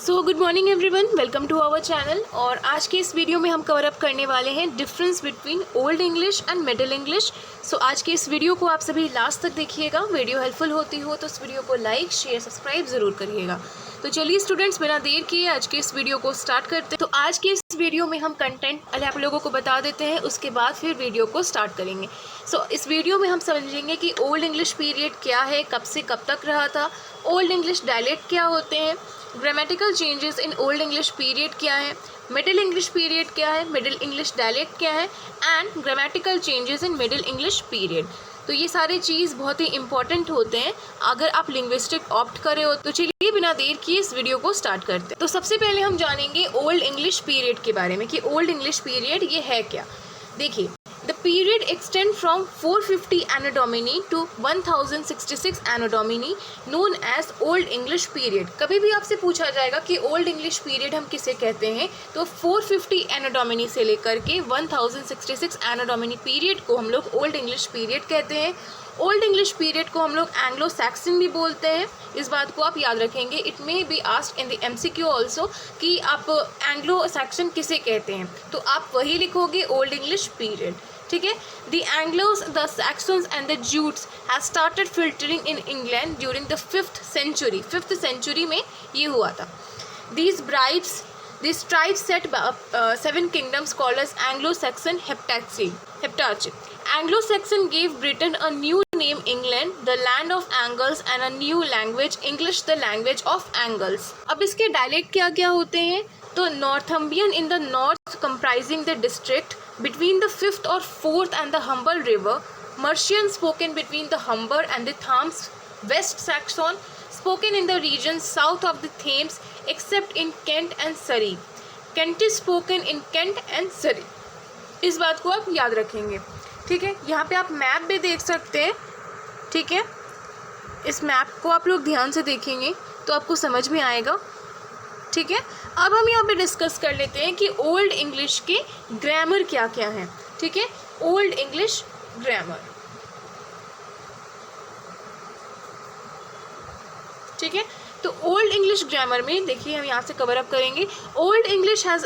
So good morning everyone, welcome to our channel. और आज के इस वीडियो में हम कवर अप करने वाले हैं difference between Old English and Middle English. So आज के इस वीडियो को आप सभी लास्ट तक देखिएगा। वीडियो हेल्पफुल होती हो तो इस वीडियो को लाइक शेयर सब्सक्राइब ज़रूर करिएगा। तो चलिए स्टूडेंट्स, बिना देर किए आज के इस वीडियो को स्टार्ट करते हैं। तो आज के इस वीडियो में हम कंटेंट पहले आप लोगों को बता देते हैं, उसके बाद फिर वीडियो को स्टार्ट करेंगे। सो इस वीडियो में हम समझेंगे कि ओल्ड इंग्लिश पीरियड क्या है, कब से कब तक रहा था, ओल्ड इंग्लिश डायलेक्ट क्या होते हैं, grammatical changes in old English period क्या है, मिडिल इंग्लिश पीरियड क्या है, मिडिल इंग्लिश डायलेक्ट क्या है and grammatical changes in middle English period. तो ये सारे चीज़ बहुत ही इंपॉर्टेंट होते हैं अगर आप लिंग्विस्टिक ऑप्ट करे हो। तो चलिए बिना देर किए इस वीडियो को स्टार्ट करते हैं। तो सबसे पहले हम जानेंगे ओल्ड इंग्लिश पीरियड के बारे में कि ओल्ड इंग्लिश पीरियड ये है क्या। देखिए, the period extend from 450 anno domini to 1066 anno domini known as Old English period. कभी भी आपसे पूछा जाएगा कि ओल्ड इंग्लिश पीरियड हम किसे कहते हैं, तो 450 एनो डोमिनी से लेकर के 1066 एनो डोमिनी पीरियड को हम लोग ओल्ड इंग्लिश पीरियड कहते हैं। ओल्ड इंग्लिश पीरियड को हम लोग एंग्लो सैक्सन भी बोलते हैं। इस बात को आप याद रखेंगे। It may be asked in the MCQ also कि आप एंग्लो सैक्सन किसे कहते हैं, तो आप वही लिखोगे ओल्ड इंग्लिश पीरियड। ठीक है। The Angles, the Saxons and the Jutes have started filtering in England during the 5th century। 5th century में ये हुआ था। These tribes set up 7 kingdoms called as Anglo-Saxon Heptarchy. Anglo-Saxon gave Britain a new name, England, the land of Angles, and a new language, English, the language of Angles। अब इसके dialect क्या क्या होते हैं, तो Northumbrian in the north comprising the district between the 5th or 4th and the Humber River, Mercian spoken between the Humber and the Thames, West Saxon spoken in the region south of the Thames except in Kent and Surrey, Kentish spoken in Kent and Surrey। इस बात को आप याद रखेंगे। ठीक है। यहाँ पे आप मैप भी देख सकते हैं। ठीक है। इस मैप को आप लोग ध्यान से देखेंगे तो आपको समझ में आएगा। ठीक है। अब हम यहाँ पे डिस्कस कर लेते हैं कि ओल्ड इंग्लिश के ग्रामर क्या क्या हैं। ठीक है। Old English grammar. ठीक है। तो ओल्ड इंग्लिश ग्रामर में देखिए हम यहाँ से कवर अप करेंगे। Old English has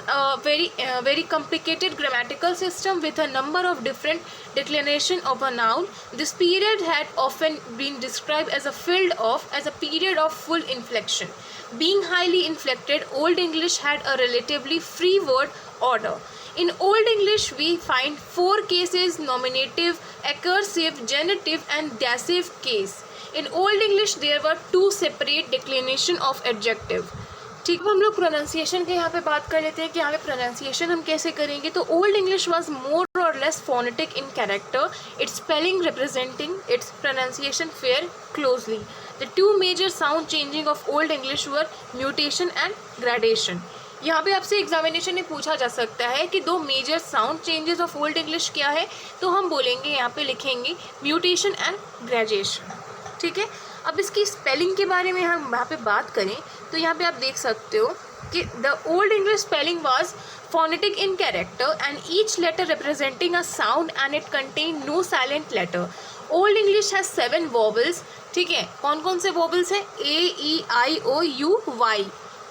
very complicated grammatical system with a number of different declination of a noun. This period had often been described as a period of full inflection. Being highly inflected, Old English had a relatively free word order. In Old English, we find 4 cases: nominative, accursive, genitive, and dative case. In Old English, there were 2 separate declination of adjective. ठीक, अब हम लोग pronunciation के यहाँ पे बात कर लेते हैं कि यहाँ पे प्रोनाउंसिएशन हम कैसे करेंगे। तो old English was more or less phonetic in character, its spelling representing its pronunciation fair closely. The 2 major sound changing of Old English were mutation and gradation. यहाँ पे आपसे एग्जामिनेशन में पूछा जा सकता है कि 2 major sound changes of Old English क्या है, तो हम बोलेंगे यहाँ पे लिखेंगे म्यूटेशन एंड ग्रेडेशन। ठीक है। अब इसकी स्पेलिंग के बारे में हम यहाँ पे बात करें तो यहाँ पे आप देख सकते हो कि the Old English spelling was phonetic in character and each letter representing a sound and it contain no silent letter. Old English has 7 vowels. ठीक है। कौन कौन से वॉवल्स हैं? A, E, I, O, U, Y।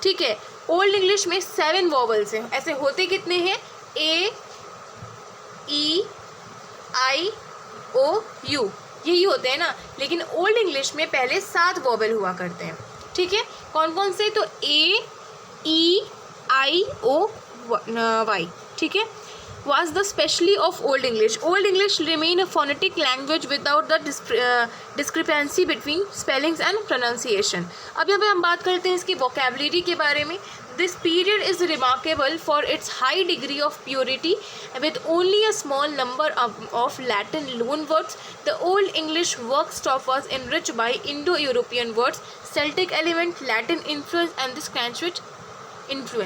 ठीक है। Old English में 7 vowels हैं। ऐसे होते कितने हैं? A, E, I, O, U, यही होते हैं ना। लेकिन ओल्ड इंग्लिश में पहले 7 वॉवल हुआ करते हैं। ठीक है। कौन कौन से? तो A, E, I, O, Y। ठीक है। was the specialty of Old English. Old English remain a phonetic language without the discrepancy between spellings and pronunciation. अब यहाँ पे हम बात करते हैं इसकी vocabulary के बारे में। This period is remarkable for its high degree of purity with only a small number of Latin loan words. The Old English work stock was enriched by Indo-European words, Celtic element, Latin influence and the Sanskrit influence.